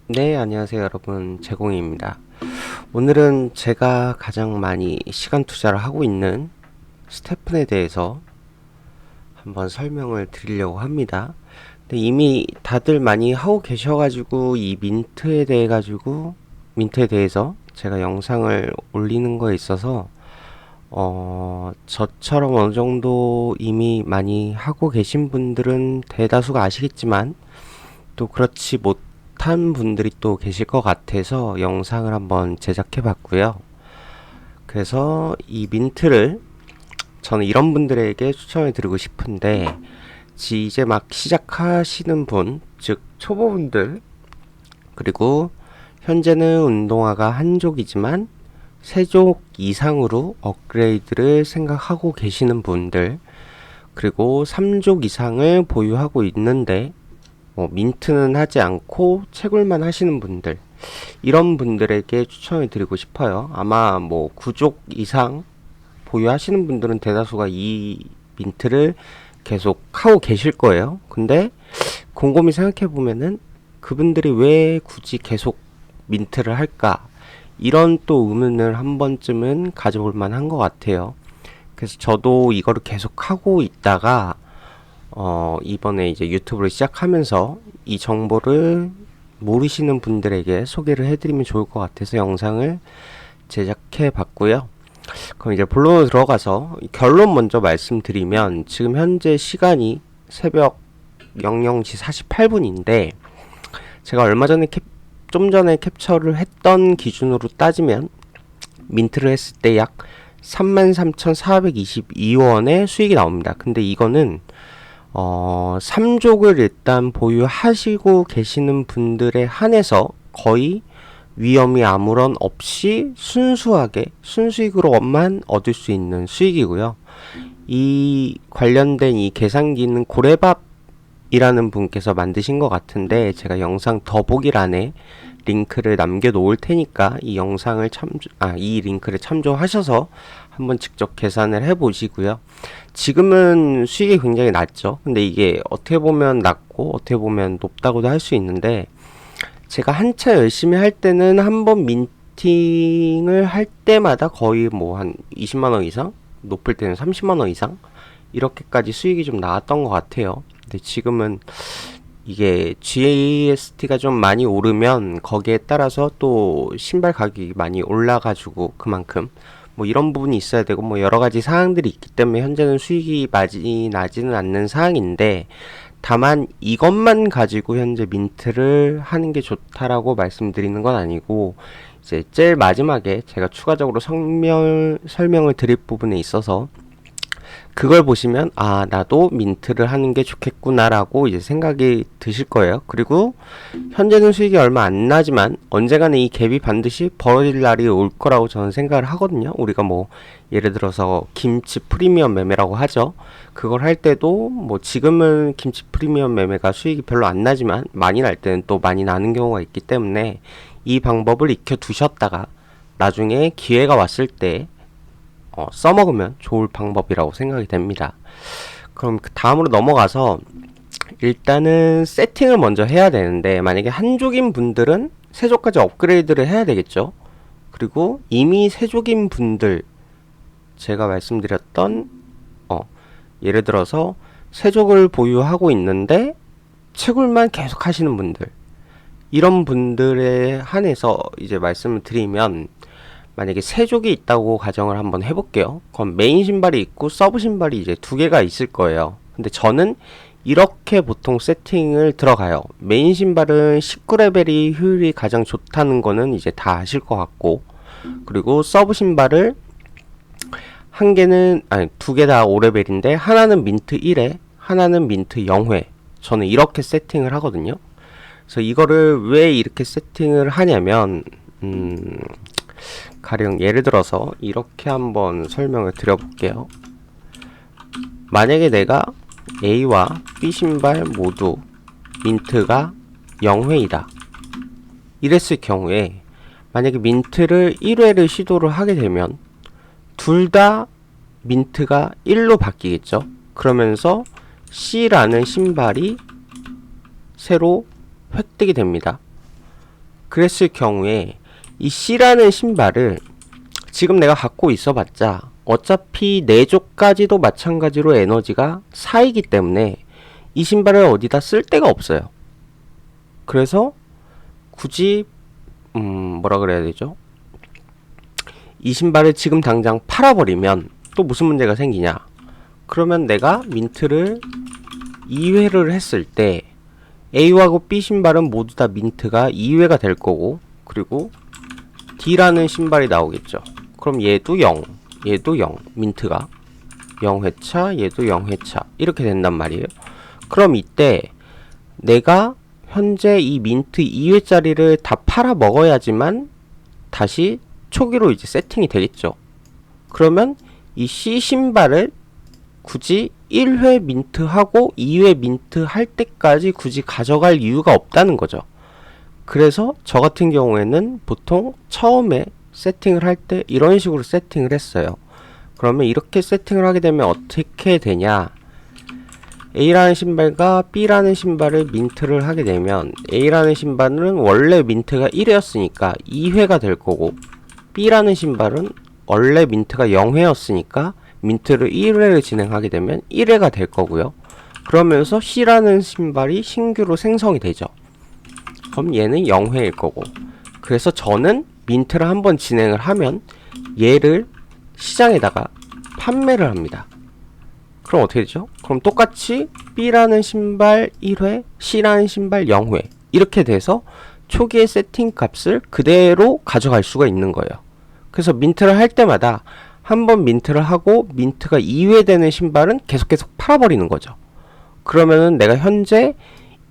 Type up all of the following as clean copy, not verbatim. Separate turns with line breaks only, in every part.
네, 안녕하세요, 여러분. 제공입니다. 오늘은 제가 가장 많이 시간 투자를 하고 있는 스테픈에 대해서 한번 설명을 드리려고 합니다. 근데 이미 다들 많이 하고 계셔가지고 이 민트에 대해서 제가 영상을 올리는 거에 있어서 저처럼 어느 정도 이미 많이 하고 계신 분들은 대다수가 아시겠지만 또 그렇지 못한 분들이 또 계실 것 같아서 영상을 한번 제작해 봤고요. 그래서 이 민트를 저는 이런 분들에게 추천을 드리고 싶은데 이제 막 시작하시는 분, 즉 초보분들, 그리고 현재는 운동화가 한 족이지만 세 족 이상으로 업그레이드를 생각하고 계시는 분들, 그리고 3족 이상을 보유하고 있는데 민트는 하지 않고 채굴만 하시는 분들, 이런 분들에게 추천을 드리고 싶어요. 아마 뭐 9족 이상 보유하시는 분들은 대다수가 이 민트를 계속 하고 계실 거예요. 근데 곰곰이 생각해 보면은 그분들이 왜 굳이 계속 민트를 할까? 이런 또 의문을 한 번쯤은 가져볼 만한 것 같아요. 그래서 저도 이거를 계속 하고 있다가 이번에 이제 유튜브를 시작하면서 이 정보를 모르시는 분들에게 소개를 해드리면 좋을 것 같아서 영상을 제작해 봤고요. 그럼 이제 본론으로 들어가서 결론 먼저 말씀드리면 지금 현재 시간이 새벽 00시 48분인데 제가 좀 전에 캡처를 했던 기준으로 따지면 민트를 했을 때 약 33,422원의 수익이 나옵니다. 근데 이거는 3족을 일단 보유하시고 계시는 분들에 한해서 거의 위험이 아무런 없이 순수하게 순수익으로만 얻을 수 있는 수익이고요. 이 관련된 이 계산기는 고래밥이라는 분께서 만드신 것 같은데 제가 영상 더보기란에 링크를 남겨 놓을 테니까 이 링크를 참조하셔서 한번 직접 계산을 해 보시고요. 지금은 수익이 굉장히 낮죠. 근데 이게 어떻게 보면 낮고 어떻게 보면 높다고도 할 수 있는데 제가 한차 열심히 할 때는 한 번 민팅을 할 때마다 거의 뭐 한 20만 원 이상, 높을 때는 30만 원 이상 이렇게까지 수익이 좀 나왔던 것 같아요. 근데 지금은 이게 GST가 좀 많이 오르면 거기에 따라서 또 신발 가격이 많이 올라가지고 그만큼 뭐 이런 부분이 있어야 되고 뭐 여러 가지 사항들이 있기 때문에 현재는 수익이 많이 나지는 않는 상황인데 다만 이것만 가지고 현재 민트를 하는 게 좋다라고 말씀드리는 건 아니고 이제 제일 마지막에 제가 추가적으로 설명을 드릴 부분에 있어서 그걸 보시면 아 나도 민트를 하는 게 좋겠구나라고 이제 생각이 드실 거예요. 그리고 현재는 수익이 얼마 안 나지만 언젠가는 이 갭이 반드시 벌어질 날이 올 거라고 저는 생각을 하거든요. 우리가 뭐 예를 들어서 김치 프리미엄 매매라고 하죠. 그걸 할 때도 뭐 지금은 김치 프리미엄 매매가 수익이 별로 안 나지만 많이 날 때는 또 많이 나는 경우가 있기 때문에 이 방법을 익혀 두셨다가 나중에 기회가 왔을 때 써먹으면 좋을 방법이라고 생각이 됩니다. 그럼 그 다음으로 넘어가서 일단은 세팅을 먼저 해야 되는데 만약에 한족인 분들은 세족까지 업그레이드를 해야 되겠죠. 그리고 이미 세족인 분들 제가 말씀드렸던 예를 들어서 세족을 보유하고 있는데 채굴만 계속 하시는 분들 이런 분들에 한해서 이제 말씀을 드리면 만약에 세족이 있다고 가정을 한번 해볼게요. 그럼 메인 신발이 있고 서브 신발이 이제 두 개가 있을 거예요. 근데 저는 이렇게 보통 세팅을 들어가요. 메인 신발은 19레벨이 효율이 가장 좋다는 거는 이제 다 아실 것 같고, 그리고 서브 신발을 두 개 다 5레벨인데 하나는 민트 1회, 하나는 민트 0회. 저는 이렇게 세팅을 하거든요. 그래서 이거를 왜 이렇게 세팅을 하냐면 가령 예를 들어서 이렇게 한번 설명을 드려볼게요. 만약에 내가 A와 B 신발 모두 민트가 0회이다. 이랬을 경우에 만약에 민트를 1회를 시도를 하게 되면 둘 다 민트가 1로 바뀌겠죠. 그러면서 C라는 신발이 새로 획득이 됩니다. 그랬을 경우에 이 C라는 신발을 지금 내가 갖고 있어봤자 어차피 내 쪽까지도 마찬가지로 에너지가 4이기 때문에 이 신발을 어디다 쓸 데가 없어요. 그래서 굳이 뭐라 그래야 되죠? 이 신발을 지금 당장 팔아버리면 또 무슨 문제가 생기냐? 그러면 내가 민트를 2회를 했을 때 A하고 B 신발은 모두 다 민트가 2회가 될 거고, 그리고 D라는 신발이 나오겠죠. 그럼 얘도 0, 얘도 0, 민트가 0회차, 얘도 0회차 이렇게 된단 말이에요. 그럼 이때 내가 현재 이 민트 2회짜리를 다 팔아 먹어야지만 다시 초기로 이제 세팅이 되겠죠. 그러면 이 C 신발을 굳이 1회 민트하고 2회 민트 할 때까지 굳이 가져갈 이유가 없다는 거죠. 그래서 저 같은 경우에는 보통 처음에 세팅을 할 때 이런 식으로 세팅을 했어요. 그러면 이렇게 세팅을 하게 되면 어떻게 되냐? A라는 신발과 B라는 신발을 민트를 하게 되면 A라는 신발은 원래 민트가 1회였으니까 2회가 될 거고, B라는 신발은 원래 민트가 0회였으니까 민트를 1회를 진행하게 되면 1회가 될 거고요. 그러면서 C라는 신발이 신규로 생성이 되죠. 그럼 얘는 0회일 거고, 그래서 저는 민트를 한번 진행을 하면 얘를 시장에다가 판매를 합니다. 그럼 어떻게 되죠? 그럼 똑같이 B라는 신발 1회, C라는 신발 0회 이렇게 돼서 초기의 세팅 값을 그대로 가져갈 수가 있는 거예요. 그래서 민트를 할 때마다 한번 민트를 하고 민트가 2회 되는 신발은 계속 팔아버리는 거죠. 그러면은 내가 현재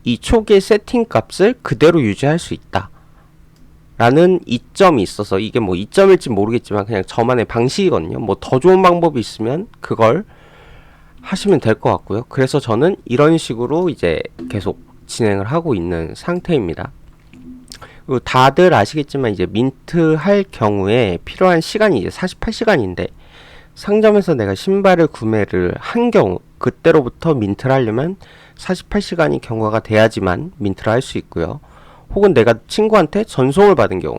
이 초기의 세팅 값을 그대로 유지할 수 있다 라는 이점이 있어서, 이게 뭐 이점일지 모르겠지만 그냥 저만의 방식이거든요. 뭐 더 좋은 방법이 있으면 그걸 하시면 될 것 같고요. 그래서 저는 이런 식으로 이제 계속 진행을 하고 있는 상태입니다. 그리고 다들 아시겠지만 이제 민트 할 경우에 필요한 시간이 이제 48시간인데, 상점에서 내가 신발을 구매를 한 경우 그때로부터 민트를 하려면 48시간이 경과가 돼야지만 민트를 할 수 있고요. 혹은 내가 친구한테 전송을 받은 경우,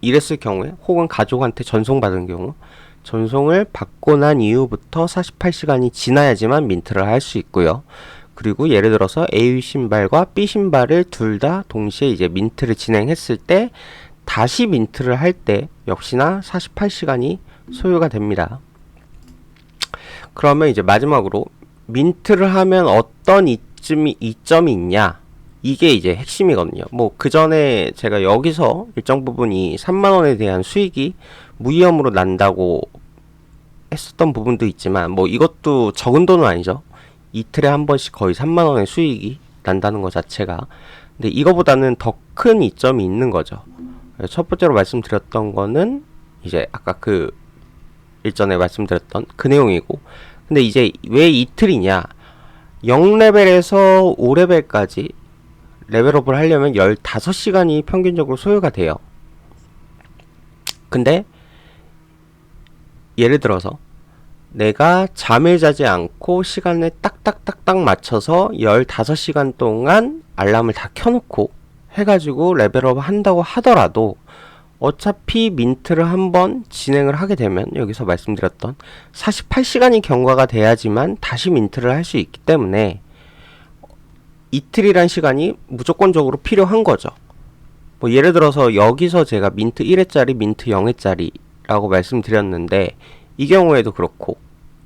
이랬을 경우에, 혹은 가족한테 전송받은 경우, 전송을 받고 난 이후부터 48시간이 지나야지만 민트를 할 수 있고요. 그리고 예를 들어서 A 신발과 B 신발을 둘 다 동시에 이제 민트를 진행했을 때 다시 민트를 할 때 역시나 48시간이 소요가 됩니다. 그러면 이제 마지막으로 민트를 하면 어떤 이점이 있냐, 이게 이제 핵심이거든요. 뭐 그 전에 제가 여기서 일정 부분이 3만원에 대한 수익이 무위험으로 난다고 했었던 부분도 있지만, 뭐 이것도 적은 돈은 아니죠. 이틀에 한 번씩 거의 3만원의 수익이 난다는 것 자체가. 근데 이거보다는 더 큰 이점이 있는 거죠. 첫 번째로 말씀드렸던 거는 이제 아까 그 일전에 말씀드렸던 그 내용이고, 근데 이제 왜 이틀이냐, 0레벨에서 5레벨까지 레벨업을 하려면 15시간이 평균적으로 소요가 돼요. 근데 예를 들어서 내가 잠을 자지 않고 시간을 딱딱딱딱 맞춰서 15시간 동안 알람을 다 켜놓고 해가지고 레벨업 한다고 하더라도 어차피 민트를 한번 진행을 하게 되면 여기서 말씀드렸던 48시간이 경과가 돼야지만 다시 민트를 할 수 있기 때문에 이틀이란 시간이 무조건적으로 필요한 거죠. 뭐 예를 들어서 여기서 제가 민트 1회짜리, 민트 0회짜리 라고 말씀드렸는데, 이 경우에도 그렇고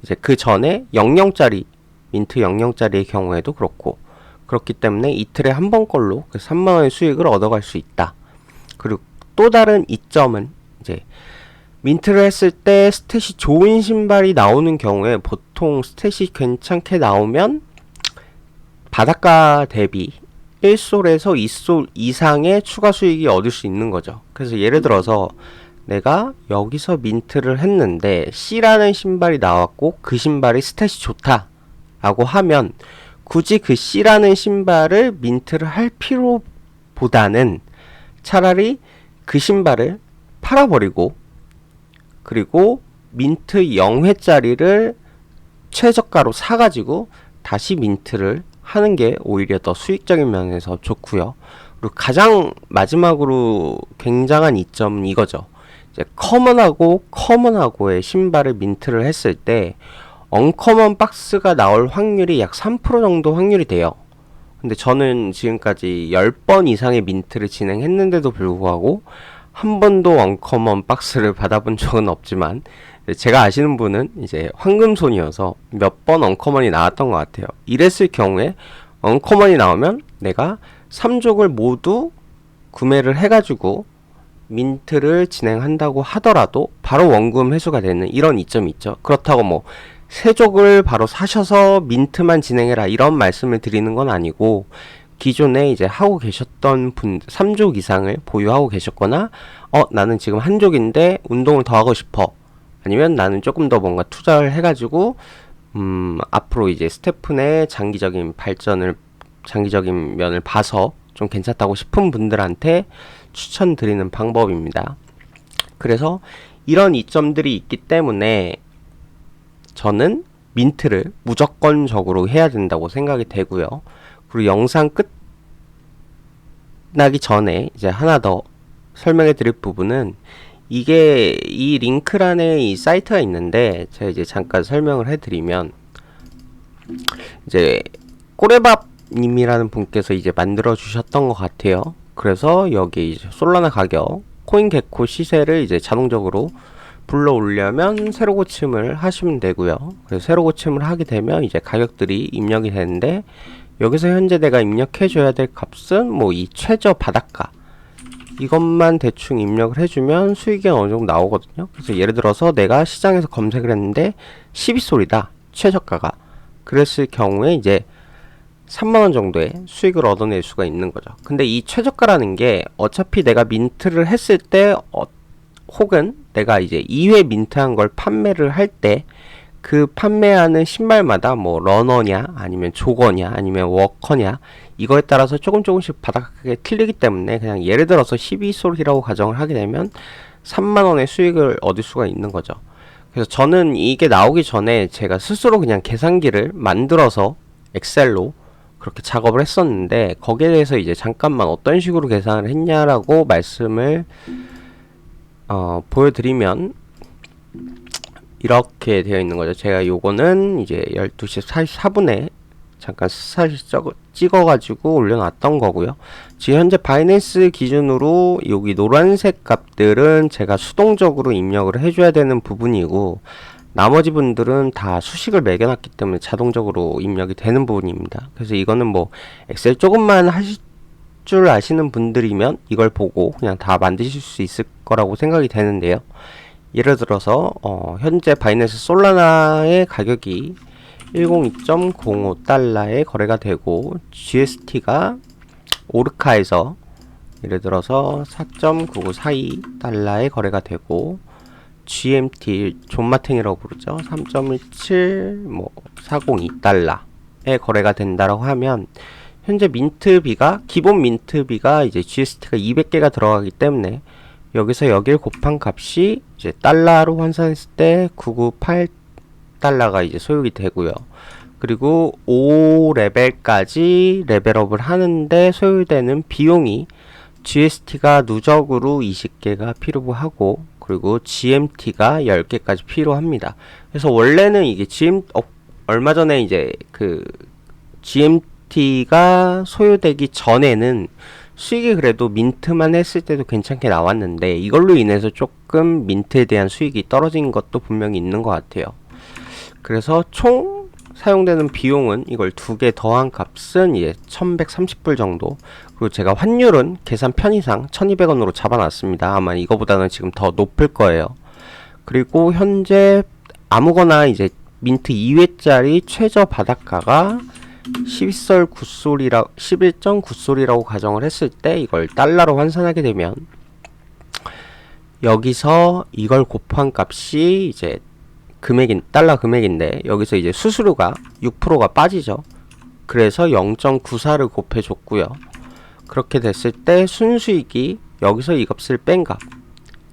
이제 그 전에 00짜리, 민트 00짜리의 경우에도 그렇고, 그렇기 때문에 이틀에 한 번 걸로 그 3만원의 수익을 얻어갈 수 있다. 그리고 또 다른 이점은 이제 민트를 했을 때 스탯이 좋은 신발이 나오는 경우에 보통 스탯이 괜찮게 나오면 바닷가 대비 1솔에서 2솔 이상의 추가 수익이 얻을 수 있는 거죠. 그래서 예를 들어서 내가 여기서 민트를 했는데 C라는 신발이 나왔고 그 신발이 스탯이 좋다 라고 하면 굳이 그 C라는 신발을 민트를 할 필요보다는 차라리 그 신발을 팔아버리고, 그리고 민트 0회짜리를 최저가로 사가지고 다시 민트를 하는 게 오히려 더 수익적인 면에서 좋고요. 그리고 가장 마지막으로 굉장한 이점은 이거죠. 이제 커먼하고의 신발을 민트를 했을 때 언커먼 박스가 나올 확률이 약 3% 정도 확률이 돼요. 근데 저는 지금까지 10번 이상의 민트를 진행했는데도 불구하고 한 번도 언커먼 박스를 받아본 적은 없지만, 제가 아시는 분은 이제 황금손이어서 몇 번 언커먼이 나왔던 것 같아요. 이랬을 경우에 언커먼이 나오면 내가 3족을 모두 구매를 해가지고 민트를 진행한다고 하더라도 바로 원금 회수가 되는 이런 이점이 있죠. 그렇다고 뭐 세족을 바로 사셔서 민트만 진행해라 이런 말씀을 드리는 건 아니고, 기존에 이제 하고 계셨던 분 3족 이상을 보유하고 계셨거나 나는 지금 한 족인데 운동을 더 하고 싶어, 아니면 나는 조금 더 뭔가 투자를 해가지고 앞으로 이제 스태프의 장기적인 면을 봐서 좀 괜찮다고 싶은 분들한테 추천드리는 방법입니다. 그래서 이런 이점들이 있기 때문에 저는 민트를 무조건적으로 해야 된다고 생각이 되고요. 그리고 영상 끝나기 전에 이제 하나 더 설명해 드릴 부분은, 이게 이 링크란에 이 사이트가 있는데 제가 이제 잠깐 설명을 해드리면, 이제 꼬레밥 님이라는 분께서 이제 만들어 주셨던 것 같아요. 그래서 여기 이제 솔라나 가격, 코인게코 시세를 이제 자동적으로 불러 올려면 새로 고침을 하시면 되고요. 그래서 새로 고침을 하게 되면 이제 가격들이 입력이 되는데, 여기서 현재 내가 입력해 줘야 될 값은 뭐 이 최저 바닷가 이것만 대충 입력을 해주면 수익이 어느 정도 나오거든요. 그래서 예를 들어서 내가 시장에서 검색을 했는데 12솔이다 최저가가, 그랬을 경우에 이제 3만원 정도의 수익을 얻어낼 수가 있는 거죠. 근데 이 최저가라는 게 어차피 내가 민트를 했을 때 혹은 내가 이제 2회 민트한 걸 판매를 할 때 그 판매하는 신발마다 뭐 러너냐 아니면 조거냐 아니면 워커냐 이거에 따라서 조금씩 바닥하게 틀리기 때문에, 그냥 예를 들어서 12솔이라고 가정을 하게 되면 3만원의 수익을 얻을 수가 있는 거죠. 그래서 저는 이게 나오기 전에 제가 스스로 그냥 계산기를 만들어서 엑셀로 그렇게 작업을 했었는데, 거기에 대해서 이제 잠깐만 어떤 식으로 계산을 했냐라고 말씀을 보여드리면 이렇게 되어 있는 거죠. 제가 요거는 이제 12시 44분에 잠깐 사실 찍어가지고 올려놨던 거고요. 지금 현재 바이낸스 기준으로 여기 노란색 값들은 제가 수동적으로 입력을 해줘야 되는 부분이고, 나머지 분들은 다 수식을 매겨놨기 때문에 자동적으로 입력이 되는 부분입니다. 그래서 이거는 뭐 엑셀 조금만 하실 줄 아시는 분들이면 이걸 보고 그냥 다 만드실 수 있을 거라고 생각이 되는데요. 예를 들어서 현재 바이낸스 솔라나의 가격이 102.05달러에 거래가 되고, GST가 오르카에서 예를 들어서 4.9942달러에 거래가 되고, GMT 존마탱이라고 부르죠. 3.17 뭐 402달러에 거래가 된다라고 하면, 현재 민트비가 기본 민트비가 이제 GST가 200개가 들어가기 때문에 여기서 여길 곱한 값이 이제 달러로 환산했을 때 998달러가 이제 소요가 되고요. 그리고 5레벨까지 레벨업을 하는데 소요되는 비용이 GST가 누적으로 20개가 필요하고, 그리고 GMT가 10개까지 필요합니다. 그래서 원래는 이게 얼마 전에 이제 그 GMT가 소요되기 전에는 수익이 그래도 민트만 했을 때도 괜찮게 나왔는데, 이걸로 인해서 조금 민트에 대한 수익이 떨어진 것도 분명히 있는 것 같아요. 그래서 총 사용되는 비용은 이걸 2개 더한 값은 이제 1130불 정도. 그리고 제가 환율은 계산 편의상 1200원으로 잡아놨습니다. 아마 이거보다는 지금 더 높을 거예요. 그리고 현재 아무거나 이제 민트 2회짜리 최저 바닷가가 11.9솔이라고 가정을 했을 때, 이걸 달러로 환산하게 되면 여기서 이걸 곱한 값이 이제 달러 금액인데, 여기서 이제 수수료가 6%가 빠지죠. 그래서 0.94를 곱해줬고요. 그렇게 됐을 때 순수익이 여기서 이 값을 뺀 값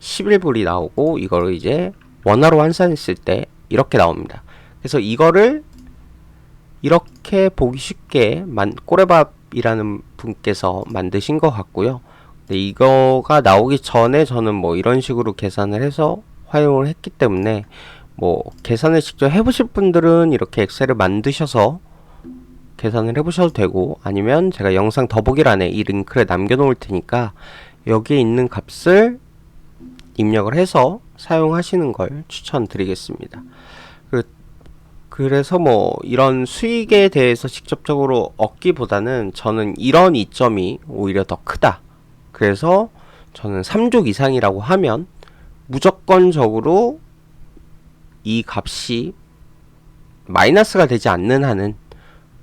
11불이 나오고, 이거를 이제 원화로 환산했을 때 이렇게 나옵니다. 그래서 이거를 이렇게 보기 쉽게 꼬레밥 이라는 분께서 만드신 것 같고요. 근데 이거가 나오기 전에 저는 뭐 이런 식으로 계산을 해서 활용을 했기 때문에 뭐 계산을 직접 해보실 분들은 이렇게 엑셀을 만드셔서 계산을 해보셔도 되고, 아니면 제가 영상 더보기란에 이 링크를 남겨놓을 테니까 여기에 있는 값을 입력을 해서 사용하시는 걸 추천드리겠습니다. 그래서 뭐 이런 수익에 대해서 직접적으로 얻기보다는 저는 이런 이점이 오히려 더 크다. 그래서 저는 3족 이상이라고 하면 무조건적으로 이 값이 마이너스가 되지 않는 한은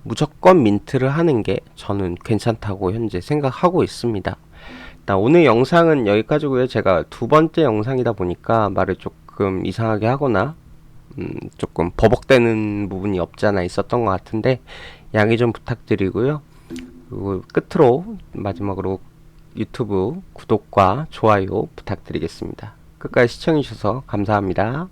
무조건 민트를 하는 게 저는 괜찮다고 현재 생각하고 있습니다. 오늘 영상은 여기까지고요. 제가 두 번째 영상이다 보니까 말을 조금 이상하게 하거나 조금 버벅대는 부분이 없지 않아 있었던 것 같은데 양해 좀 부탁드리고요. 그리고 끝으로 마지막으로 유튜브 구독과 좋아요 부탁드리겠습니다. 끝까지 시청해주셔서 감사합니다.